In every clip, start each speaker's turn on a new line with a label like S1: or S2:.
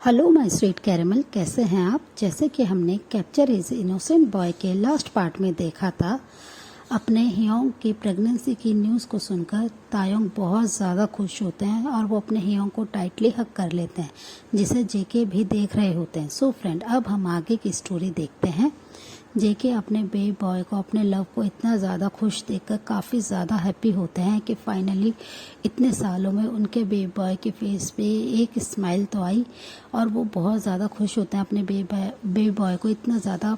S1: Hello my sweet caramel, कैसे हैं आप। जैसे कि हमने कैप्चर हिज इनोसेंट बॉय के लास्ट पार्ट में देखा था, अपने हियोंग की प्रेगनेंसी की न्यूज़ को सुनकर तायोंग बहुत ज़्यादा खुश होते हैं और वो अपने हियोंग को टाइटली हग कर लेते हैं, जिसे जेके भी देख रहे होते हैं। सो फ्रेंड, अब हम आगे की स्टोरी देखते हैं। जेके अपने बेबी बॉय को, अपने लव को इतना ज़्यादा खुश देखकर काफ़ी ज़्यादा हैप्पी होते हैं कि फाइनली इतने सालों में उनके बेबी बॉय के फेस पे एक स्माइल तो आई और वो बहुत ज़्यादा खुश होते हैं अपने बेबी बॉय को इतना ज़्यादा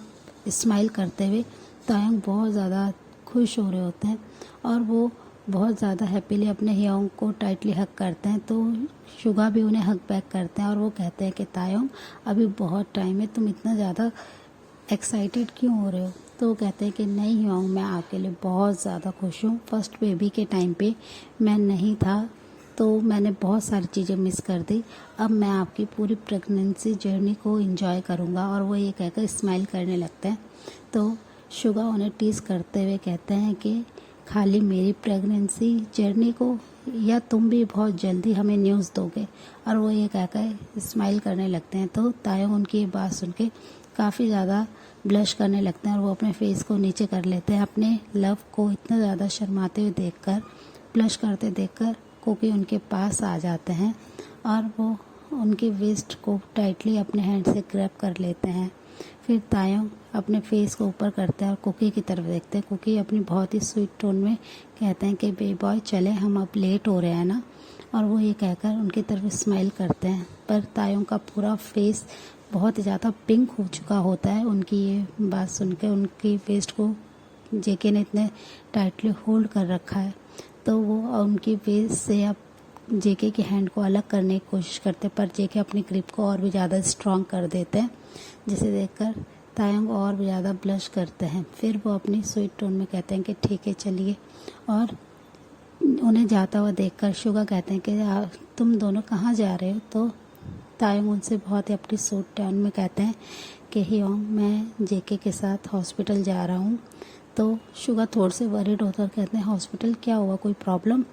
S1: स्माइल करते हुए। तायंग बहुत ज़्यादा खुश हो रहे होते हैं और वो बहुत ज़्यादा हैप्पीली अपने हियोंग को टाइटली हग करते हैं। तो शुगा भी उन्हें हग बैक करते हैं और वो कहते हैं कि तायंग, अभी बहुत टाइम है, तुम इतना ज़्यादा एक्साइटेड क्यों हो रहे हो। तो वो कहते हैं कि नहीं हियोंग, मैं आपके लिए बहुत ज़्यादा खुश हूँ। फर्स्ट बेबी के टाइम पे मैं नहीं था तो मैंने बहुत सारी चीज़ें मिस कर दी। अब मैं आपकी पूरी प्रेगनेंसी जर्नी को एंजॉय करूँगा। और वो ये कहकर स्माइल करने लगते हैं। तो शुगा उन्हें टीज़ करते हुए कहते हैं कि खाली मेरी प्रेगनेंसी जर्नी को, या तुम भी बहुत जल्दी हमें न्यूज़ दोगे। और वो ये कहकर स्माइल करने लगते हैं। तो तायोंग उनकी ये बात सुन के काफ़ी ज़्यादा ब्लश करने लगते हैं और वो अपने फेस को नीचे कर लेते हैं। अपने लव को इतना ज़्यादा शर्माते हुए देखकर, ब्लश करते देखकर कुकी उनके पास आ जाते हैं और वो उनके वेस्ट को टाइटली अपने हैंड से ग्रैब कर लेते हैं। फिर तायोंग अपने फेस को ऊपर करते हैं और कुकी की तरफ देखते हैं। कुकी अपनी बहुत ही स्वीट टोन में कहते हैं कि बेबी बॉय चले, हम अब लेट हो रहे हैं ना। और वो ये कहकर उनकी तरफ स्माइल करते हैं, पर तायोंग का पूरा फेस बहुत ही ज़्यादा पिंक हो चुका होता है उनकी ये बात सुनकर। उनकी वेस्ट को जेके ने इतने टाइटली होल्ड कर रखा है। तो वो उनकी वेस्ट से अब जेके के हैंड को अलग करने की कोशिश करते हैं, पर जेके अपनी ग्रिप को और भी ज़्यादा स्ट्रॉन्ग कर देते हैं, जिसे देखकर तायंग और भी ज़्यादा ब्लश करते हैं। फिर वो अपनी स्वीट टोन में कहते हैं कि ठीक है चलिए। और उन्हें जाता हुआ देखकर शुगा कहते हैं कि तुम दोनों कहाँ जा रहे हो। तो तायंग उनसे बहुत ही अपनी स्वीट टोन में कहते हैं कि हियोंग, मैं जेके के साथ हॉस्पिटल जा रहा हूँ। तो शुगा थोड़े से वरीड होकर कहते हैं हॉस्पिटल क्या हुआ, कोई प्रॉब्लम।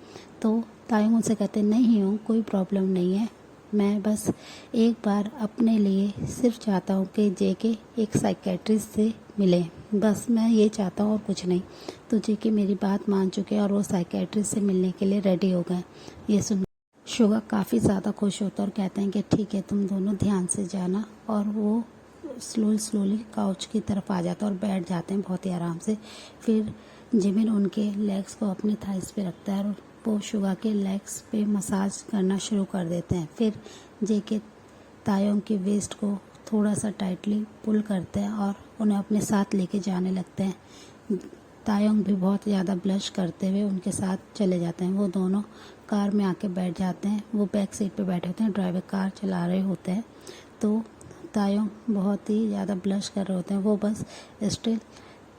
S1: तो तायंग उनसे कहते हैं नहीं हियोंग, कोई प्रॉब्लम नहीं है, मैं बस एक बार अपने लिए सिर्फ चाहता हूँ कि जेके एक साइकेट्रिस्ट से मिले, बस मैं ये चाहता हूँ और कुछ नहीं। तो जेके मेरी बात मान चुके हैं और वो साइकेट्रिस्ट से मिलने के लिए रेडी हो गए। ये सुन शुगा काफ़ी ज़्यादा खुश होता है और कहते हैं कि ठीक है, तुम दोनों ध्यान से जाना। और वो स्लोली काउच की तरफ आ जाता है और बैठ जाते हैं बहुत ही आराम से। फिर जिमिन उनके लेग्स को अपने थाइस पे रखता है और वो शुगा के लेग्स पे मसाज करना शुरू कर देते हैं। फिर जेके तायोंग की वेस्ट को थोड़ा सा टाइटली पुल करते हैं और उन्हें अपने साथ लेके जाने लगते हैं। तायोंग भी बहुत ज़्यादा ब्लश करते हुए उनके साथ चले जाते हैं। वो दोनों कार में आके बैठ जाते हैं। वो बैक सीट पे बैठे होते हैं, ड्राइवर कार चला रहे होते हैं। तो तायोंग बहुत ही ज़्यादा ब्लश कर रहे होते हैं। वो बस स्टिल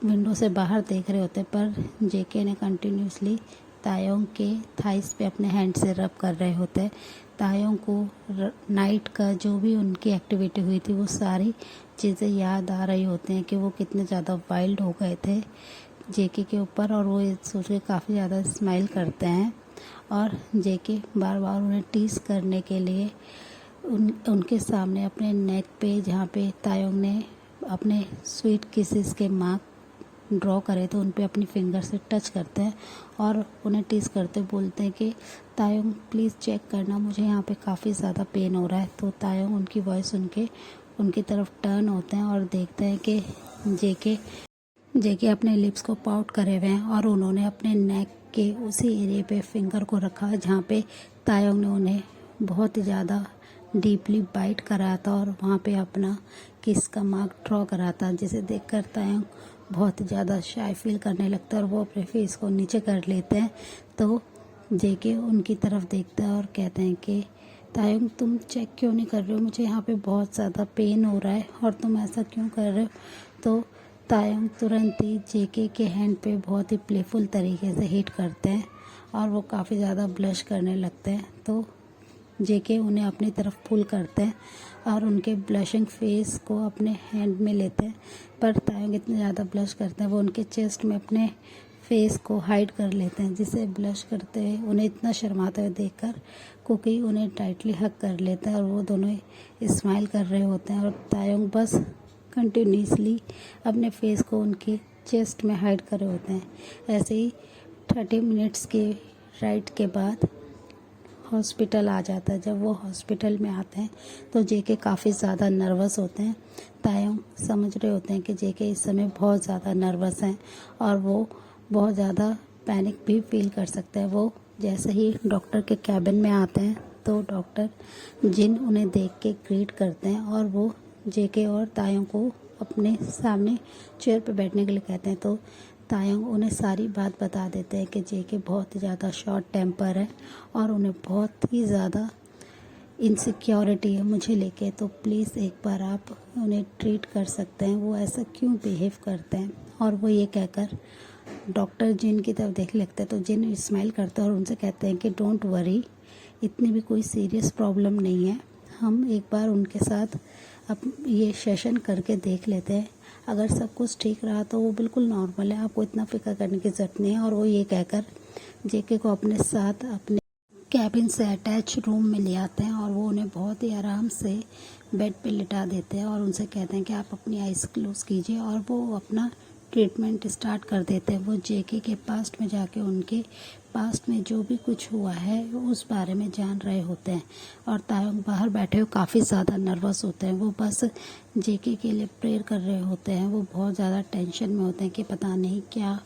S1: विंडो से बाहर देख रहे होते हैं, पर जेके ने कंटिन्यूसली तायोंग के थाइस पे अपने हैंड से रब कर रहे होते हैं। तायोंग को नाइट का जो भी उनकी एक्टिविटी हुई थी वो सारी चीज़ें याद आ रही होती हैं कि वो कितने ज़्यादा वाइल्ड हो गए थे जेके के ऊपर। और वो ये सोच के काफ़ी ज़्यादा स्माइल करते हैं और जेके बार बार उन्हें टीज करने के लिए उनके सामने अपने नेक पे, जहाँ पे तायोंग ने अपने स्वीट किसेस के मार्क ड्रॉ करे थे, उन पे अपनी फिंगर से टच करते हैं और उन्हें टीज करते बोलते हैं कि तायोंग प्लीज़ चेक करना, मुझे यहाँ पे काफ़ी ज़्यादा पेन हो रहा है। तो तायोंग उनकी वॉइस सुन के उनकी तरफ टर्न होते हैं और देखते हैं कि जेके अपने लिप्स को पाउट करे हुए हैं और उन्होंने अपने नेक के उसी एरिया पे फिंगर को रखा जहाँ पे तायोंग ने उन्हें बहुत ही ज़्यादा डीपली बाइट करा था और वहाँ पे अपना किस का मार्क ड्रॉ करा था, जिसे देखकर तायोंग बहुत ही ज़्यादा शाय फील करने लगता है और वो अपने फेस को नीचे कर लेते हैं। तो जेके उनकी तरफ देखता है और कहते हैं कि तायोंग, तुम चेक क्यों नहीं कर रहे हो, मुझे यहाँ पे बहुत ज़्यादा पेन हो रहा है और तुम ऐसा क्यों कर रहे हो। तो तायोंग तुरंत ही जेके के हैंड पे बहुत ही प्लेफुल तरीके से हिट करते हैं और वो काफ़ी ज़्यादा ब्लश करने लगते हैं। तो जेके उन्हें अपनी तरफ पुल करते हैं और उनके ब्लशिंग फेस को अपने हैंड में लेते हैं, पर तायोंग इतने ज़्यादा ब्लश करते हैं वो उनके चेस्ट में अपने फेस को हाइड कर लेते हैं, जिसे ब्लश करते हुए उन्हें इतना शर्माते हुए देखकर कुकी उन्हें टाइटली हग कर लेता है और वो दोनों स्माइल कर रहे होते हैं और तायोंग बस कंटिन्यूसली अपने फेस को उनके चेस्ट में हाइड कर रहे होते हैं। ऐसे ही 30 मिनट्स के राइड के बाद हॉस्पिटल आ जाता है। जब वो हॉस्पिटल में आते हैं तो जेके काफ़ी ज़्यादा नर्वस होते हैं। तायोंग समझ रहे होते हैं कि जेके इस समय बहुत ज़्यादा नर्वस हैं और वो बहुत ज़्यादा पैनिक भी फील कर सकते हैं। वो जैसे ही डॉक्टर के कैबिन में आते हैं तो डॉक्टर जिन उन्हें देख के ग्रीट करते हैं और वो जेके और तायोंग को अपने सामने चेयर पर बैठने के लिए कहते हैं। तो तायोंग उन्हें सारी बात बता देते हैं कि जेके बहुत ही ज़्यादा शॉर्ट टेम्पर है और उन्हें बहुत ही ज़्यादा इनसिक्योरिटी है मुझे लेके, तो प्लीज़ एक बार आप उन्हें ट्रीट कर सकते हैं, वो ऐसा क्यों बिहेव करते हैं। और वो ये कहकर डॉक्टर जिन की तरफ देख लगते हैं तो जिन स्माइल करते हैं और उनसे कहते हैं कि डोंट वरी, इतनी भी कोई सीरियस प्रॉब्लम नहीं है, हम एक बार उनके साथ अब ये सेशन करके देख लेते हैं, अगर सब कुछ ठीक रहा तो वो बिल्कुल नॉर्मल है, आपको इतना फिक्र करने की ज़रूरत नहीं है। और वो ये कहकर जेके को अपने साथ अपने कैबिन से अटैच रूम में ले आते हैं और वो उन्हें बहुत ही आराम से बेड पे लिटा देते हैं और उनसे कहते हैं कि आप अपनी आइज़ क्लोज कीजिए और वो अपना ट्रीटमेंट स्टार्ट कर देते हैं। वो जेके के पास्ट में जाके उनके पास्ट में जो भी कुछ हुआ है उस बारे में जान रहे होते हैं और तायोंग बाहर बैठे हुए काफ़ी ज़्यादा नर्वस होते हैं। वो बस जेके के लिए प्रेयर कर रहे होते हैं। वो बहुत ज़्यादा टेंशन में होते हैं कि पता नहीं क्या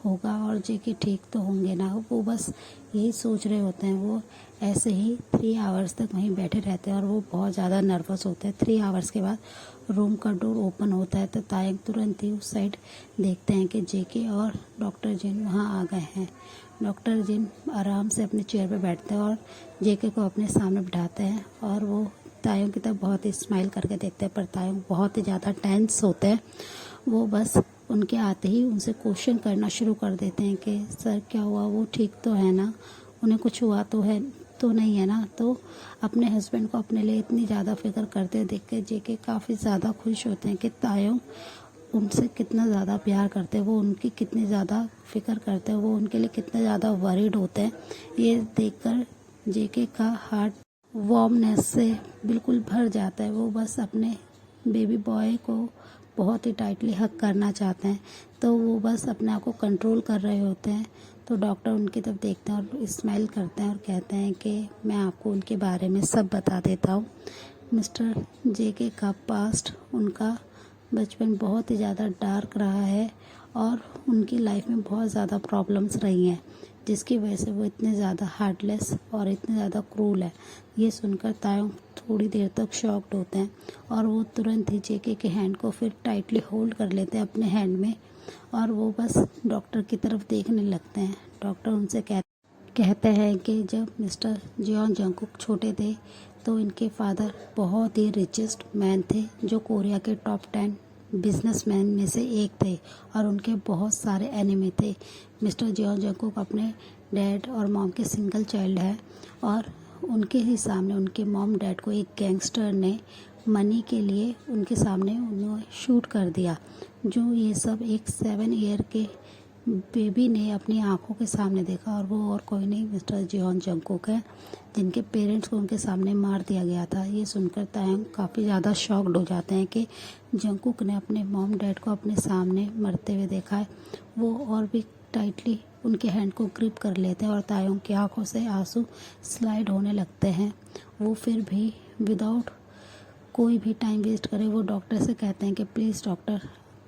S1: होगा और जेके ठीक तो होंगे ना, वो बस यही सोच रहे होते हैं। वो ऐसे ही 3 आवर्स तक वहीं बैठे रहते हैं और वो बहुत ज़्यादा नर्वस होते हैं। 3 आवर्स के बाद रूम का डोर ओपन होता है तो तायंग तुरंत ही उस साइड देखते हैं कि जेके और डॉक्टर जिन वहाँ आ गए हैं। डॉक्टर जिन आराम से अपने चेयर पर बैठते हैं और जेके को अपने सामने बिठाते हैं और वो तायंग की तरफ बहुत ही स्माइल करके देखते हैं, पर तायंग बहुत ही ज़्यादा टेंस होते हैं। वो बस उनके आते ही उनसे क्वेश्चन करना शुरू कर देते हैं कि सर क्या हुआ, वो ठीक तो है ना, उन्हें कुछ हुआ तो है तो नहीं है ना। तो अपने हस्बैंड को अपने लिए इतनी ज़्यादा फिक्र करते देख के जेके काफ़ी ज़्यादा खुश होते हैं कि तायोंग उनसे कितना ज़्यादा प्यार करते हैं, वो उनकी कितनी ज़्यादा फिक्र करते हैं, वो उनके लिए कितने ज़्यादा वरीड होते हैं। ये देखकर जेके का हार्ट वार्मनेस से बिल्कुल भर जाता है। वो बस अपने बेबी बॉय को बहुत ही टाइटली हग करना चाहते हैं, तो वो बस अपने आप को कंट्रोल कर रहे होते हैं। तो डॉक्टर उनकी तरफ देखते हैं और स्माइल करते हैं और कहते हैं कि मैं आपको उनके बारे में सब बता देता हूँ। मिस्टर जेके का पास्ट, उनका बचपन बहुत ही ज़्यादा डार्क रहा है और उनकी लाइफ में बहुत ज़्यादा प्रॉब्लम्स रही हैं, जिसकी वजह से वो इतने ज़्यादा हार्टलेस और इतने ज़्यादा क्रूल है। ये सुनकर तायोंग थोड़ी देर तक शॉक्ड होते हैं और वो तुरंत ही जेके के हैंड को फिर टाइटली होल्ड कर लेते हैं अपने हैंड में और वो बस डॉक्टर की तरफ देखने लगते हैं। डॉक्टर उनसे कहते हैं कि जब मिस्टर जियोन जंगकुक छोटे थे तो इनके फादर बहुत ही रिचेस्ट मैन थे, जो कोरिया के टॉप 10 बिजनेसमैन में से एक थे और उनके बहुत सारे एनिमी थे। मिस्टर जियोन जंगकुक अपने डैड और मॉम के सिंगल चाइल्ड है और उनके ही सामने उनके मॉम डैड को एक गैंगस्टर ने मनी के लिए उनके सामने उन्हें शूट कर दिया। जो ये सब एक 7 ईयर के बेबी ने अपनी आंखों के सामने देखा और वो और कोई नहीं मिस्टर जियोन जंगकुक है, जिनके पेरेंट्स को उनके सामने मार दिया गया था। ये सुनकर तायंग काफ़ी ज़्यादा शॉक्ड हो जाते हैं कि जंगकुक ने अपने मॉम डैड को अपने सामने मरते हुए देखा है। वो और भी टाइटली उनके हैंड को ग्रिप कर लेते हैं और तायंग की आंखों से आंसू स्लाइड होने लगते हैं। वो फिर भी विदाउट कोई भी टाइम वेस्ट करे वो डॉक्टर से कहते हैं कि प्लीज़ डॉक्टर,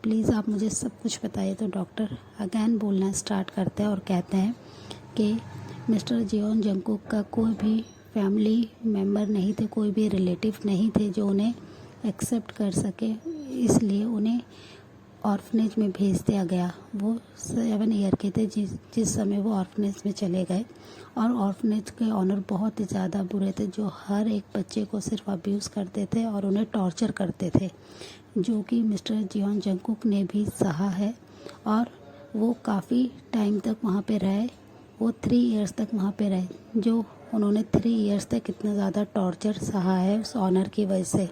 S1: प्लीज़ आप मुझे सब कुछ बताइए। तो डॉक्टर अगेन बोलना स्टार्ट करते हैं और कहते हैं कि मिस्टर जियोन जंगकुक का कोई भी फैमिली मेम्बर नहीं थे, कोई भी रिलेटिव नहीं थे जो उन्हें एक्सेप्ट कर सके, इसलिए उन्हें ऑर्फनेज में भेज दिया गया। वो 7 ईयर के थे जिस समय वो ऑर्फनेज में चले गए और ऑर्फनेज के ऑनर बहुत ही ज़्यादा बुरे थे, जो हर एक बच्चे को सिर्फ अब्यूज़ करते थे और उन्हें टॉर्चर करते थे, जो कि मिस्टर जियोन जंगकुक ने भी सहा है और वो काफ़ी टाइम तक वहाँ पे रहे। वो 3 इयर्स तक वहाँ पे रहे, जो उन्होंने 3 इयर्स तक इतना ज़्यादा टॉर्चर सहा है उस ऑनर की वजह से।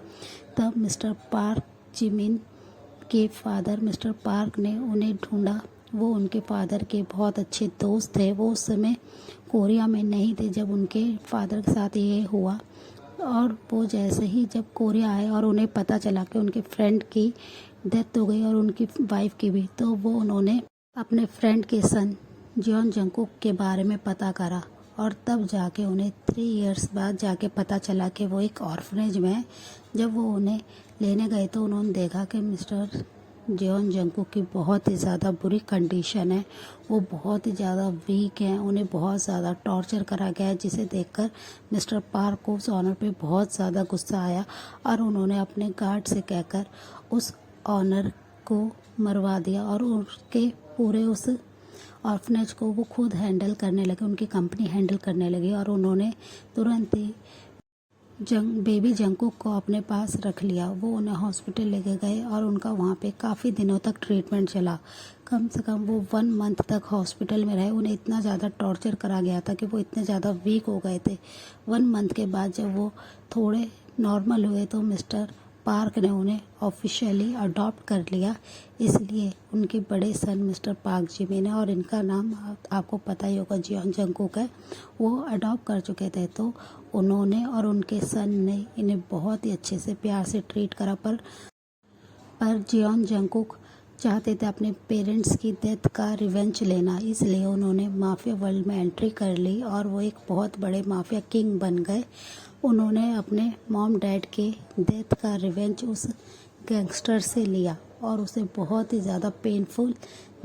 S1: तब मिस्टर पार्क जिमिन के फादर मिस्टर पार्क ने उन्हें ढूंढा वो उनके फादर के बहुत अच्छे दोस्त थे। वो उस समय कोरिया में नहीं थे जब उनके फादर के साथ ये हुआ, और वो जैसे ही जब कोरिया आए और उन्हें पता चला कि उनके फ्रेंड की डेथ हो गई और उनकी वाइफ की भी, तो वो उन्होंने अपने फ्रेंड के सन जियोन जंगकुक के बारे में पता करा, और तब जाके उन्हें 3 इयर्स बाद जाके पता चला कि वो एक ऑर्फनेज में है। जब वो उन्हें लेने गए तो उन्होंने देखा कि मिस्टर जियोन जंगकुक की बहुत ही ज़्यादा बुरी कंडीशन है, वो बहुत ही ज़्यादा वीक हैं, उन्हें बहुत ज़्यादा टॉर्चर करा गया है, जिसे देखकर मिस्टर पार्क को उस ऑनर पे बहुत ज़्यादा गुस्सा आया और उन्होंने अपने गार्ड से कहकर उस ऑनर को मरवा दिया और उसके पूरे उस ऑर्फनेज को वो खुद हैंडल करने लगे, उनकी कंपनी हैंडल करने लगी, और उन्होंने तुरंत ही बेबी जंगकुक को अपने पास रख लिया। वो उन्हें हॉस्पिटल लेके गए और उनका वहाँ पे काफ़ी दिनों तक ट्रीटमेंट चला। कम से कम वो 1 मंथ तक हॉस्पिटल में रहे। उन्हें इतना ज़्यादा टॉर्चर करा गया था कि वो इतने ज़्यादा वीक हो गए थे। 1 मंथ के बाद जब वो थोड़े नॉर्मल हुए तो मिस्टर पार्क ने उन्हें ऑफिशियली अडॉप्ट कर लिया। इसलिए उनके बड़े सन मिस्टर पार्क जिमिन है, और इनका नाम आपको पता ही होगा जियोन जंगकुक है। वो अडॉप्ट कर चुके थे, तो उन्होंने और उनके सन ने इन्हें बहुत ही अच्छे से प्यार से ट्रीट करा। पर जियोन जंगकुक चाहते थे अपने पेरेंट्स की डेथ का रिवेंज लेना, इसलिए उन्होंने माफिया वर्ल्ड में एंट्री कर ली और वो एक बहुत बड़े माफिया किंग बन गए। उन्होंने अपने मॉम डैड के डेथ का रिवेंज उस गैंगस्टर से लिया और उसे बहुत ही ज़्यादा पेनफुल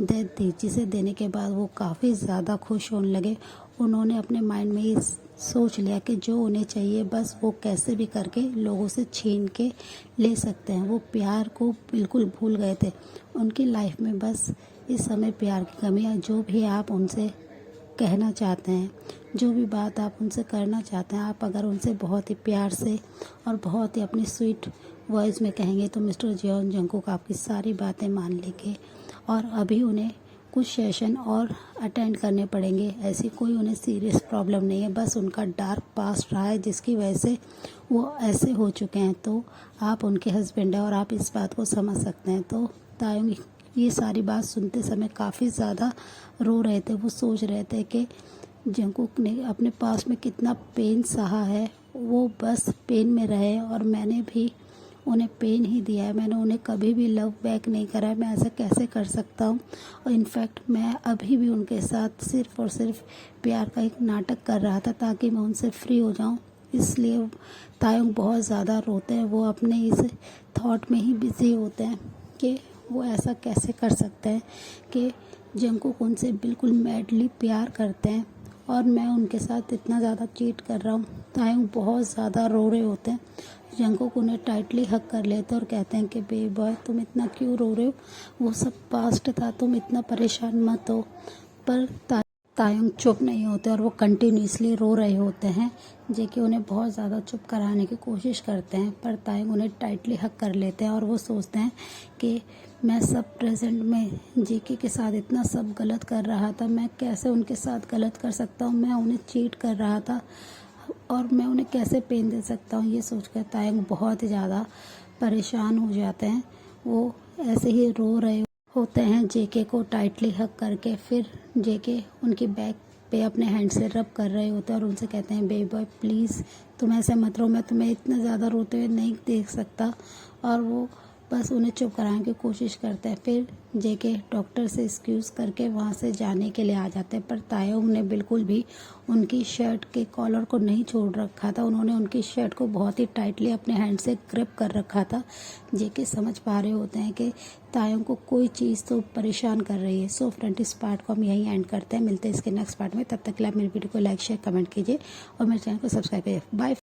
S1: डेथ दी, जिसे देने के बाद वो काफ़ी ज़्यादा खुश होने लगे। उन्होंने अपने माइंड में ये सोच लिया कि जो उन्हें चाहिए बस वो कैसे भी करके लोगों से छीन के ले सकते हैं। वो प्यार को बिल्कुल भूल गए थे। उनकी लाइफ में बस इस समय प्यार की कमी है। जो भी आप उनसे कहना चाहते हैं, जो भी बात आप उनसे करना चाहते हैं, आप अगर उनसे बहुत ही प्यार से और बहुत ही अपनी स्वीट वॉइस में कहेंगे तो मिस्टर जियोन जंगकुक आपकी सारी बातें मान लेंगे। और अभी उन्हें कुछ सेशन और अटेंड करने पड़ेंगे। ऐसी कोई उन्हें सीरियस प्रॉब्लम नहीं है, बस उनका डार्क पास्ट रहा है जिसकी वजह से वो ऐसे हो चुके हैं। तो आप उनके हस्बैंड हैं और आप इस बात को समझ सकते हैं। तो तायुंग ये सारी बात सुनते समय काफ़ी ज़्यादा रो रहे थे। वो सोच रहे थे कि जंगकुक ने अपने पास में कितना पेन सहा है, वो बस पेन में रहे और मैंने भी उन्हें पेन ही दिया है। मैंने उन्हें कभी भी लव बैक नहीं करा है, मैं ऐसा कैसे कर सकता हूँ। और इनफैक्ट मैं अभी भी उनके साथ सिर्फ और सिर्फ प्यार का एक नाटक कर रहा था ताकि मैं उनसे फ्री हो जाऊँ। इसलिए तायुंग बहुत ज़्यादा रोते हैं। वो अपने इस थॉट में ही बिजी होते हैं कि वो ऐसा कैसे कर सकते हैं कि जंगकुक उनसे बिल्कुल मैडली प्यार करते हैं और मैं उनके साथ इतना ज़्यादा चीट कर रहा हूँ। तायुंग बहुत ज़्यादा रो रहे होते हैं। जंगकुक उन्हें टाइटली हक कर लेते हैं और कहते हैं कि बेबी बॉय तुम इतना क्यों रो रहे हो, वो सब पास्ट था, तुम इतना परेशान मत हो। पर तायुंग चुप नहीं होते और वो कंटिन्यूसली रो रहे होते हैं। जेके उन्हें बहुत ज़्यादा चुप कराने की कोशिश करते हैं, पर तायुंग उन्हें टाइटली हक कर लेते हैं और वो सोचते हैं कि मैं सब प्रेजेंट में जेके के साथ इतना सब गलत कर रहा था, मैं कैसे उनके साथ गलत कर सकता हूँ, मैं उन्हें चीट कर रहा था और मैं उन्हें कैसे पेन दे सकता हूँ। ये सोचकर तायुंग बहुत ही ज़्यादा परेशान हो जाते हैं। वो ऐसे ही रो रहे होते हैं जेके को टाइटली हक करके। फिर जेके उनकी बैक पे अपने हैंड से रब कर रहे होते हैं और उनसे कहते हैं बेबी बॉय प्लीज़ तुम ऐसे मत रो, मैं तुम्हें इतना ज़्यादा रोते हुए नहीं देख सकता। और वो बस उन्हें चुप कराने की कोशिश करते हैं। फिर जेके डॉक्टर से एक्सक्यूज़ करके वहाँ से जाने के लिए आ जाते हैं, पर तायुंग ने बिल्कुल भी उनकी शर्ट के कॉलर को नहीं छोड़ रखा था। उन्होंने उनकी शर्ट को बहुत ही टाइटली अपने हैंड से ग्रिप कर रखा था। जेके समझ पा रहे होते हैं कि तायुंग को कोई चीज़ तो परेशान कर रही है। सो फ्रेंड इस पार्ट को हम यहीं एंड करते हैं। मिलते हैं इसके नेक्स्ट पार्ट में। तब तक के लिए आप मेरी वीडियो को लाइक शेयर कमेंट कीजिए और मेरे चैनल को सब्सक्राइब कीजिए। बाय।